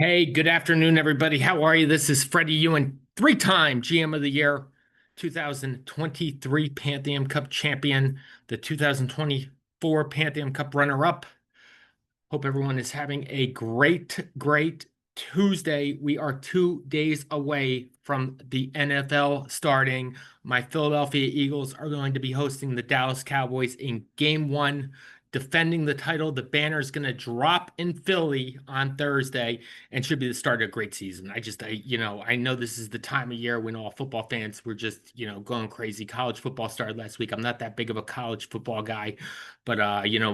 Hey, good afternoon, everybody. How are you? This is Freddie Ewan, three-time GM of the Year, 2023 Pantheon Cup champion, the 2024 Pantheon Cup runner-up. Hope everyone is having a great Tuesday. We are 2 days away from the NFL starting. My Philadelphia Eagles are going to be hosting the Dallas Cowboys in game one, defending the title. The banner is going to drop in Philly on Thursday and should be the start of a great season. I know this is the time of year when all football fans were just, going crazy. College football started last week. I'm not that big of a college football guy, but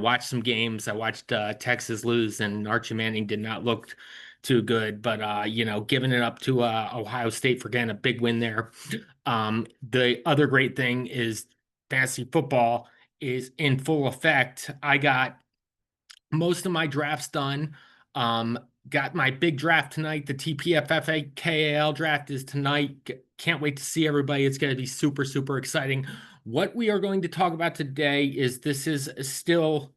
watched some games. I watched Texas lose, and Archie Manning did not look too good. But giving it up to Ohio State for getting a big win there. The other great thing is fantasy football is in full effect. I got most of my drafts done. Um, got my big draft tonight. The TPFFA KAL draft is tonight. Can't wait to see everybody. It's going to be super exciting. What we are going to talk about today is this is still,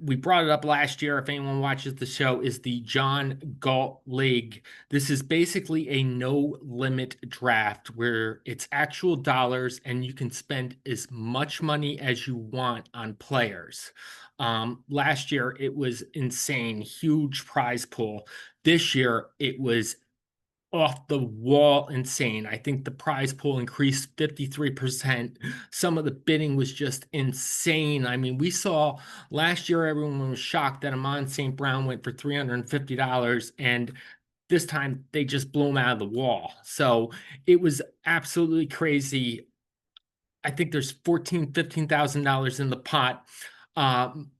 we brought it up last year. If anyone watches the show, is the John Galt League. This is basically a no limit draft where it's actual dollars and you can spend as much money as you want on players. Last year it was insane, huge prize pool. This year it was off the wall insane. I think the prize pool increased 53%. Some of the bidding was just insane. I mean, we saw last year everyone was shocked that Amon St. Brown went for $350, and this time they just blew him out of the wall. So it was absolutely crazy. I think there's $15,000 in the pot. Um,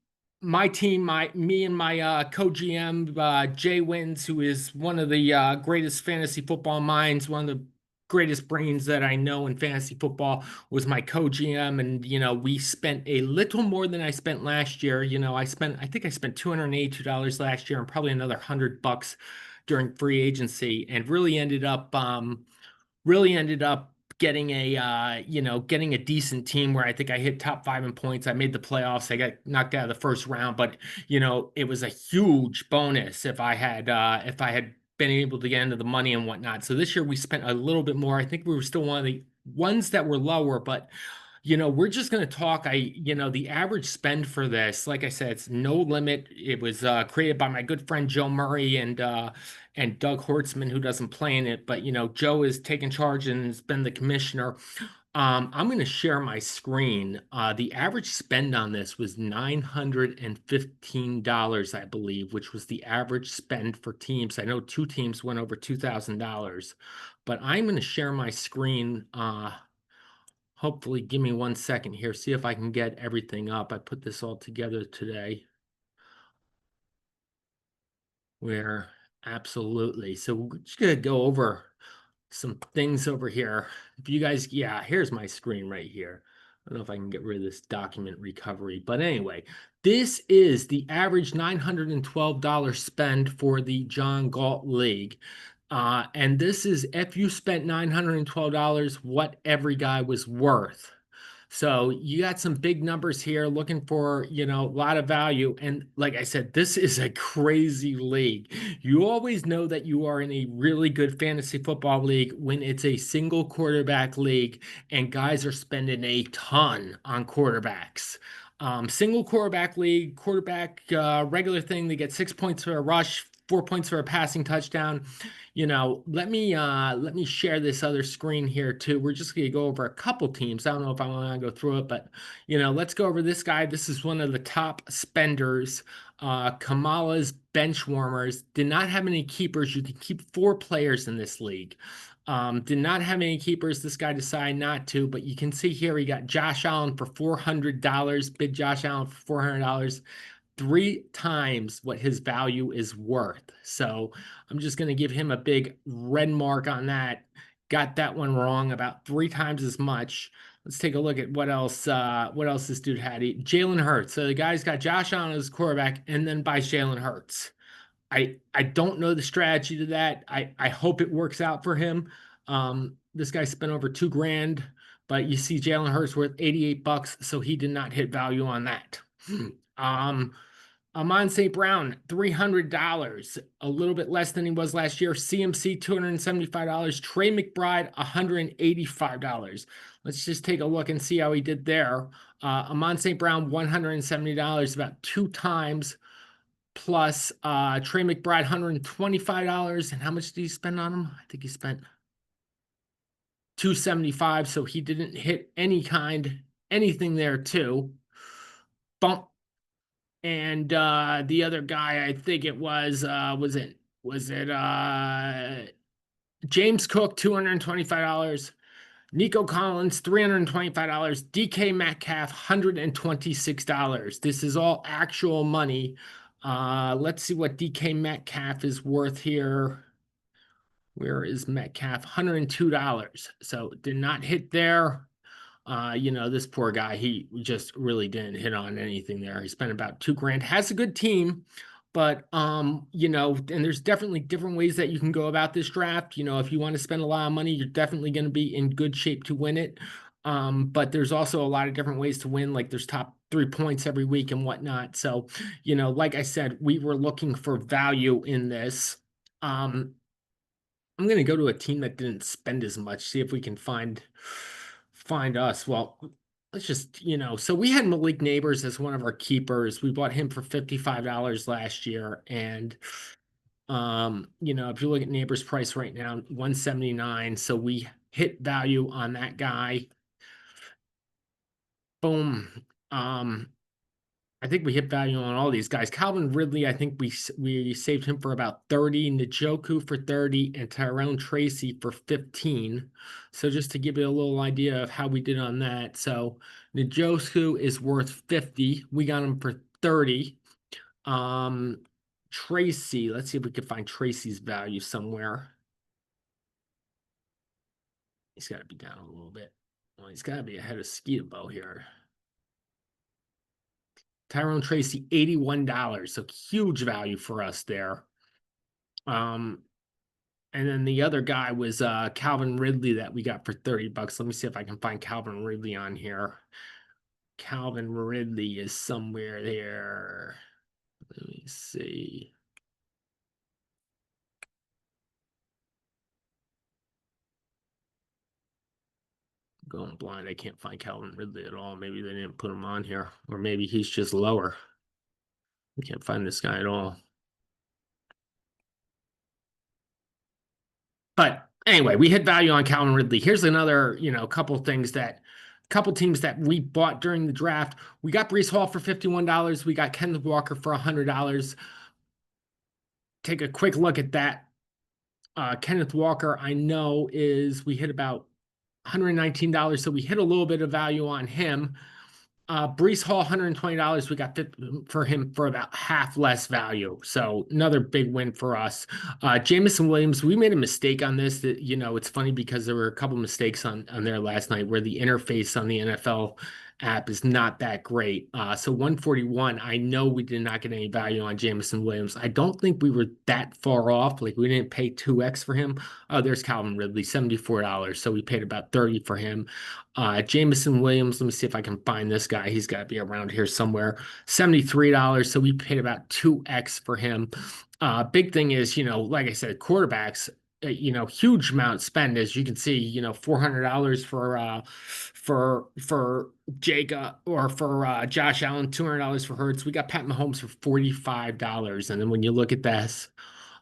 my team, me and my co-GM Jay Wins, who is one of the greatest fantasy football minds, one of the greatest brains that I know in fantasy football, was my co-GM, and we spent a little more than I spent last year. I think I spent $282 last year, and probably another $100 during free agency, and really ended up getting getting a decent team where I think I hit top five in points. I made the playoffs. I got knocked out of the first round, but it was a huge bonus if I had been able to get into the money and whatnot. So this year we spent a little bit more. I think we were still one of the ones that were lower, but we're just going to talk. The average spend for this, like I said, it's no limit. It was created by my good friend Joe Murray and Doug Hortzman, who doesn't play in it. But, Joe is taking charge and has been the commissioner. I'm going to share my screen. The average spend on this was $915, I believe, which was the average spend for teams. I know two teams went over $2,000, but I'm going to share my screen. Hopefully, give me 1 second here, see if I can get everything up. I put this all together today. Where absolutely. So we're just gonna go over some things over here. If you guys, yeah, here's my screen right here. I don't know if I can get rid of this document recovery, but anyway, this is the average $912 spend for the John Galt League. And this is if you spent $912, what every guy was worth. So you got some big numbers here looking for, a lot of value. And like I said, this is a crazy league. You always know that you are in a really good fantasy football league when it's a single quarterback league and guys are spending a ton on quarterbacks. Single quarterback league, quarterback regular thing, they get 6 points for a rush, 4 points for a passing touchdown. Let me share this other screen here too. We're just gonna go over a couple teams. I don't know if I want to go through it, but let's go over this guy. This is one of the top spenders. Kamala's bench warmers did not have any keepers. You can keep 4 players in this league. Did not have any keepers. This guy decided not to, but you can see here he got Josh Allen for $400. Bid Josh Allen for $400. 3 times what his value is worth. So I'm just going to give him a big red mark on that. Got that one wrong, about 3 times as much. Let's take a look at what else. What else this dude had? Jalen Hurts. So the guy's got Josh Allen as quarterback, and then buys Jalen Hurts. I don't know the strategy to that. I hope it works out for him. This guy spent over 2 grand, but you see Jalen Hurts worth $88, so he did not hit value on that. Um, Amon St. Brown, $300, a little bit less than he was last year. CMC, $275. Trey McBride, $185. Let's just take a look and see how he did there. Amon St. Brown, $170, about two times, plus Trey McBride, $125. And how much did he spend on him? I think he spent $275, so he didn't hit anything there too. Bump. And the other guy, I think it was James Cook, $225. Nico Collins, $325. DK Metcalf, $126. This is all actual money. Let's see what DK Metcalf is worth here. Where is Metcalf? $102. So did not hit there. This poor guy, he just really didn't hit on anything there. He spent about $2,000, has a good team, but, and there's definitely different ways that you can go about this draft. If you want to spend a lot of money, you're definitely going to be in good shape to win it. But there's also a lot of different ways to win, like there's top 3 points every week and whatnot. So, like I said, we were looking for value in this. I'm going to go to a team that didn't spend as much, see if we can find us. Well, let's just, so we had Malik Neighbors as one of our keepers. We bought him for $55 last year. And, if you look at Neighbors price right now, $179. So we hit value on that guy. Boom. I think we hit value on all these guys. Calvin Ridley, I think we saved him for about 30, Njoku for 30, and Tyrone Tracy for 15. So just to give you a little idea of how we did on that. So Njoku is worth 50. We got him for 30. Tracy, let's see if we can find Tracy's value somewhere. He's got to be down a little bit. Well, he's got to be ahead of Skeetabo here. Tyrone Tracy, $81. So huge value for us there. And then the other guy was Calvin Ridley that we got for $30. Let me see if I can find Calvin Ridley on here. Calvin Ridley is somewhere there. Let me see. Going blind. I can't find Calvin Ridley at all. Maybe they didn't put him on here, or maybe he's just lower. I can't find this guy at all. But anyway, we hit value on Calvin Ridley. Here's another, couple teams that we bought during the draft. We got Breece Hall for $51. We got Kenneth Walker for $100. Take a quick look at that. Kenneth Walker, I know we hit about $119, so we hit a little bit of value on him. Breece Hall, $120. We got for him for about half less value. So another big win for us. Jameson Williams, we made a mistake on this. That it's funny because there were a couple mistakes on there last night where the interface on the NFL app is not that great. So 141, I know we did not get any value on Jameson Williams. I don't think we were that far off. Like we didn't pay 2x for him. Oh, there's Calvin Ridley, $74. So we paid about 30 for him. Jameson Williams, let me see if I can find this guy. He's got to be around here somewhere. $73. So we paid about 2x for him. Big thing is, like I said, quarterbacks, huge amount spend, as you can see, $400 for Jacob, or for Josh Allen, $200 for Hurts. We got Pat Mahomes for $45. And then when you look at this,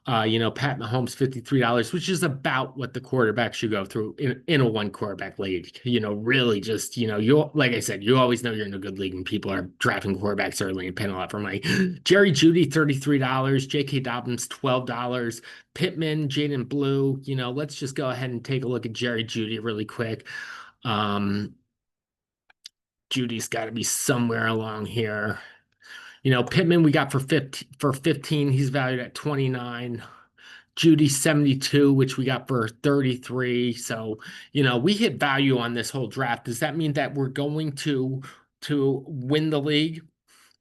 Pat Mahomes, $53, which is about what the quarterback should go through in a one quarterback league. Really just, like I said, you always know you're in a good league when people are drafting quarterbacks early and paying a lot for money. Jerry Jeudy, $33. J.K. Dobbins, $12. Pittman, Jaden Blue. Let's just go ahead and take a look at Jerry Jeudy really quick. Judy's got to be somewhere along here. Pittman we got for 15. He's valued at 29. Judy 72, which we got for 33. So, we hit value on this whole draft. Does that mean that we're going to win the league?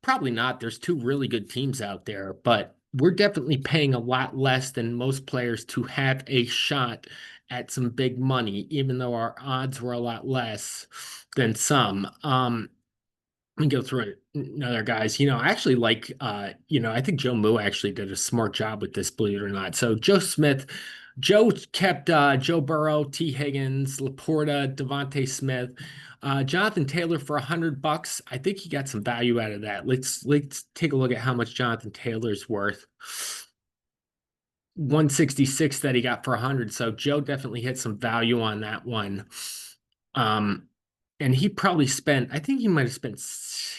Probably not. There's two really good teams out there, but we're definitely paying a lot less than most players to have a shot at some big money, even though our odds were a lot less than some. Let me go through another guys. I actually like I think Joe Moo actually did a smart job with this, believe it or not. So Joe Smith, Joe kept Joe Burrow, T. Higgins, Laporta, Devontae Smith, Jonathan Taylor for $100. I think he got some value out of that. Let's take a look at how much Jonathan Taylor's worth. 166 that he got for 100. So Joe definitely hit some value on that one. Um, and he probably spent, I think he might have spent,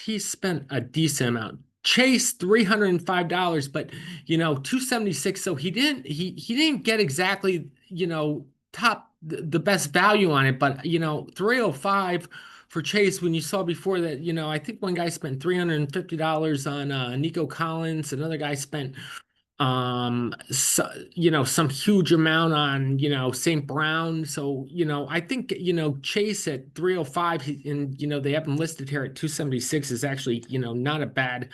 he spent a decent amount. Chase $305, but 276. So he didn't get exactly, top the best value on it, but 305 for Chase when you saw before that, I think one guy spent $350 on Nico Collins, another guy spent so, some huge amount on St. Brown. So I think Chase at 305 and they have him listed here at 276 is actually not a bad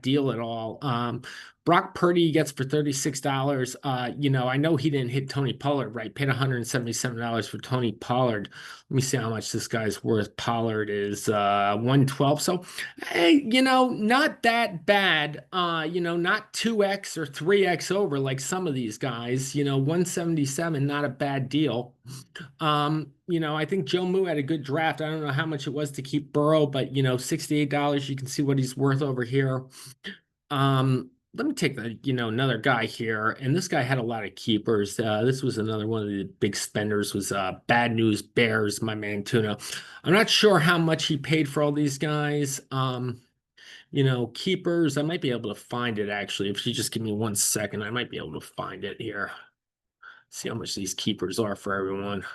deal at all. Brock Purdy he gets for $36. I know he didn't hit Tony Pollard, right? Paid $177 for Tony Pollard. Let me see how much this guy's worth. Pollard is 112. So hey, not that bad. Not 2x or 3x over like some of these guys. 177, not a bad deal. I think Joe Moo had a good draft. I don't know how much it was to keep Burrow, but $68. You can see what he's worth over here. Let me take another guy here, and this guy had a lot of keepers. This was another one of the big spenders. Was Bad News Bears, my man Tuna. I'm not sure how much he paid for all these guys. Keepers. I might be able to find it actually. If you just give me 1 second, I might be able to find it here. See how much these keepers are for everyone.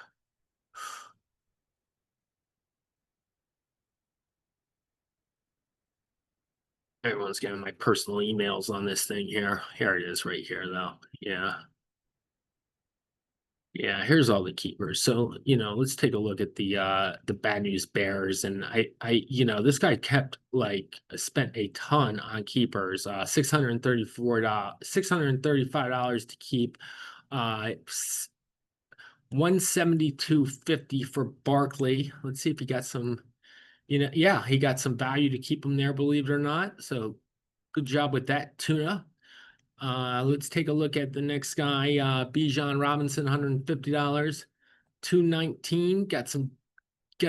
Everyone's getting my personal emails on this thing here. Here it is right here, though. Yeah. Yeah, here's all the keepers. So, let's take a look at the Bad News Bears. And this guy kept spent a ton on keepers. $635 to keep. 172.50 for Barkley. Let's see if he got some, yeah, he got some value to keep him there, believe it or not. So good job with that, Tuna. Let's take a look at the next guy, Bijan Robinson, $150. 219, got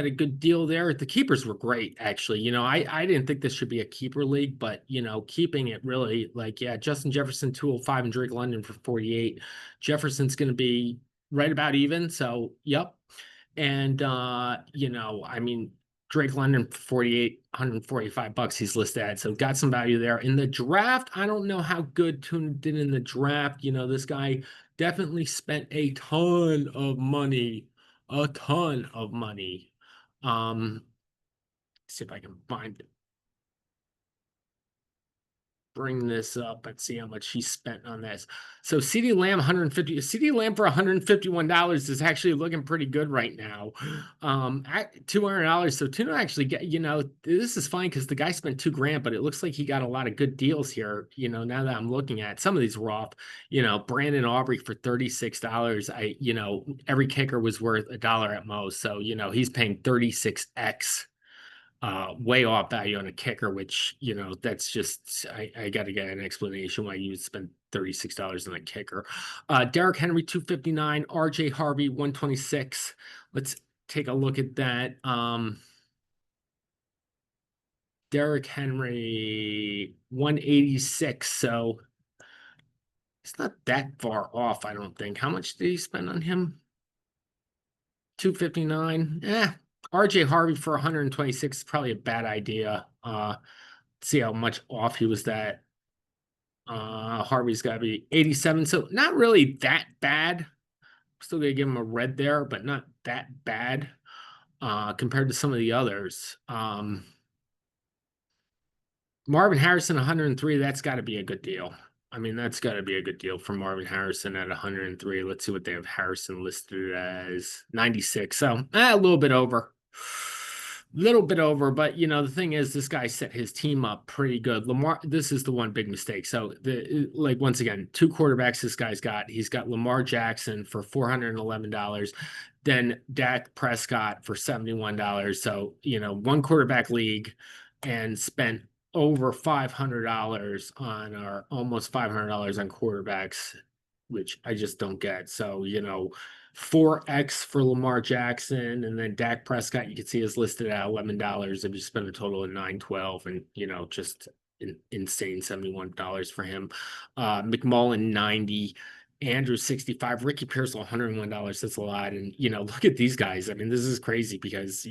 a good deal there. The keepers were great, actually. I didn't think this should be a keeper league, but keeping it really Justin Jefferson 205 and Drake London for 48. Jefferson's going to be right about even. So, yep. And Drake London for 48, $145 he's listed at. So got some value there. In the draft, I don't know how good Tuna did in the draft. This guy definitely spent a ton of money. A ton of money. See if I can bring this up and see how much he spent on this. So CeeDee Lamb, CeeDee Lamb for $151 is actually looking pretty good right now. At $200. So Tuna actually get, this is fine because the guy spent $2,000, but it looks like he got a lot of good deals here. Now that I'm looking at some of these were off, Brandon Aubrey for $36. Every kicker was worth $1 at most. So, he's paying 36x. Way off value on a kicker, which that's just I got to get an explanation why you would spend $36 on a kicker. Derrick Henry 259, RJ Harvey 126. Let's take a look at that. Derrick Henry 186, so it's not that far off, I don't think. How much did he spend on him? 259. RJ Harvey for 126 is probably a bad idea. See how much off he was that. Harvey's got to be 87, so not really that bad. Still gonna give him a red there, but not that bad compared to some of the others. Marvin Harrison 103, that's got to be a good deal. I mean, that's got to be a good deal for Marvin Harrison at 103. Let's see what they have Harrison listed as 96. So a little bit over. Little bit over, but the thing is, this guy set his team up pretty good. Lamar, this is the one big mistake. So once again, two quarterbacks this guy's got. He's got Lamar Jackson for $411, than Dak Prescott for $71. So, one quarterback league and spent over $500 on our almost $500 on quarterbacks, which I just don't get. So, 4x for Lamar Jackson, and then Dak Prescott, you can see is listed at $11 if you spend a total of 912, and just insane $71 for him. McMullen 90, Andrew 65, Ricky Pearsall $101. That's a lot. And look at these guys. I mean, this is crazy because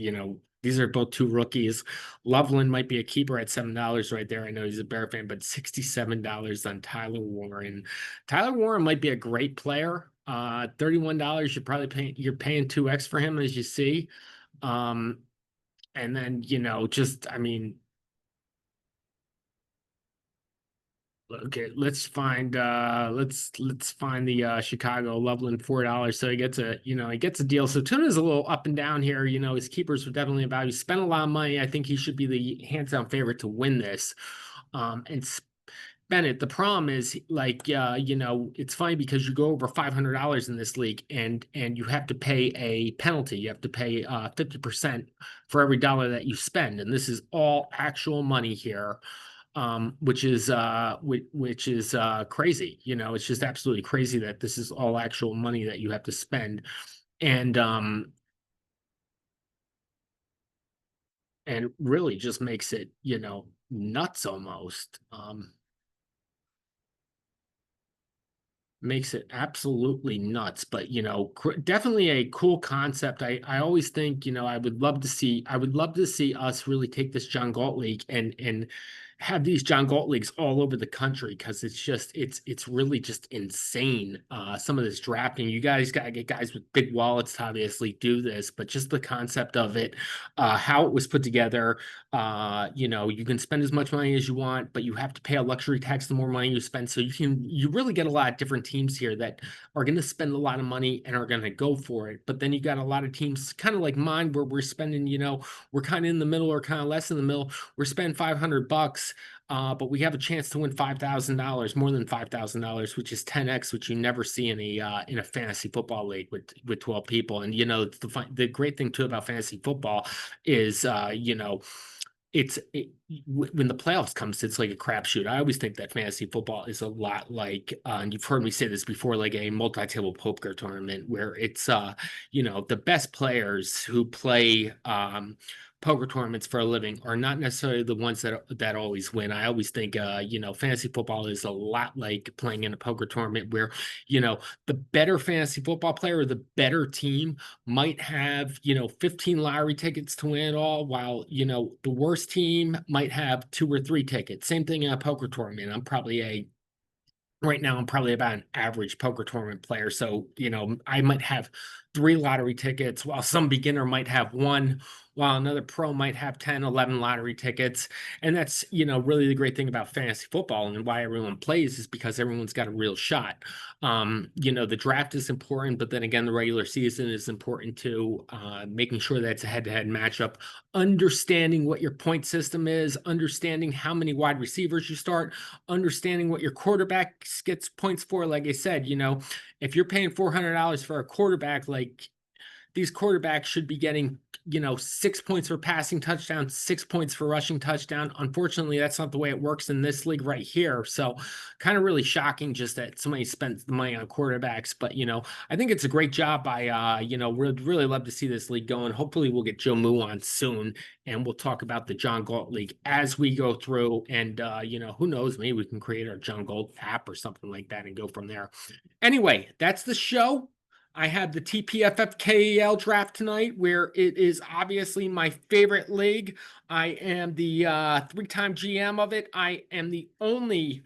these are both two rookies. Loveland might be a keeper at $7 right there. I know he's a Bear fan, but $67 on Tyler Warren. Tyler Warren might be a great player. $31, you're paying 2x for him, as you see. And then, okay, let's find the Chicago Loveland $4. So he gets a deal. So Tuna's a little up and down here. His keepers were definitely a value. Spent a lot of money. I think he should be the hands-down favorite to win this. And Bennett, the problem is it's funny because you go over $500 in this league and you have to pay a penalty. You have to pay 50% for every dollar that you spend, and this is all actual money here. Which is crazy. It's just absolutely crazy that this is all actual money that you have to spend, and really just makes it nuts almost. Makes it absolutely nuts, but definitely a cool concept. I always think I would love to see us really take this John Galt League and have these John Galt leagues all over the country, because it's really just insane. Some of this drafting, you guys got to get guys with big wallets to obviously do this, but just the concept of it, how it was put together. You can spend as much money as you want, but you have to pay a luxury tax the more money you spend. So you really get a lot of different teams here that are going to spend a lot of money and are going to go for it. But then you got a lot of teams kind of like mine where we're spending, we're kind of in the middle or kind of less in the middle. We're spending $500, but we have a chance to win $5,000, more than $5,000, which is 10x, which you never see in a fantasy football league with 12 people. And the great thing too about fantasy football is when the playoffs comes, it's like a crapshoot. I always think that fantasy football is a lot like, and you've heard me say this before, like a multi-table poker tournament where it's, the best players who play poker tournaments for a living are not necessarily the ones that always win. I always think, fantasy football is a lot like playing in a poker tournament where, the better fantasy football player or the better team might have 15 lottery tickets to win it all, while the worst team might have 2 or 3 tickets. Same thing in a poker tournament. Right now I'm probably about an average poker tournament player, so I might have 3 lottery tickets while some beginner might have 1, while another pro might have 10, 11 lottery tickets. And that's really the great thing about fantasy football and why everyone plays, is because everyone's got a real shot. The draft is important, but then again, the regular season is important too. Making sure that it's a head-to-head matchup, understanding what your point system is, understanding how many wide receivers you start, understanding what your quarterback gets points for. Like I said, if you're paying $400 for a quarterback, like, these quarterbacks should be getting 6 points for passing touchdown, 6 points for rushing touchdown. Unfortunately, that's not the way it works in this league right here. So kind of really shocking just that somebody spent the money on quarterbacks. But I think it's a great job by we'd really love to see this league going. Hopefully we'll get Joe Moo on soon, and we'll talk about the John Galt League as we go through. And who knows, maybe we can create our John Galt app or something like that and go from there. Anyway, that's the show. I have the TPFFKEL draft tonight, where it is obviously my favorite league. I am the 3-time GM of it. I am the only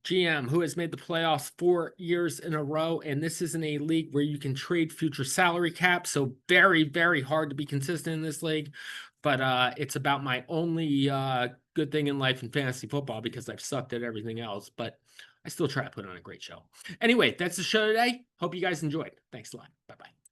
GM who has made the playoffs 4 years in a row, and this isn't a league where you can trade future salary cap, so very, very hard to be consistent in this league. But it's about my only good thing in life in fantasy football, because I've sucked at everything else. But I still try to put on a great show. Anyway, that's the show today. Hope you guys enjoyed. Thanks a lot. Bye-bye.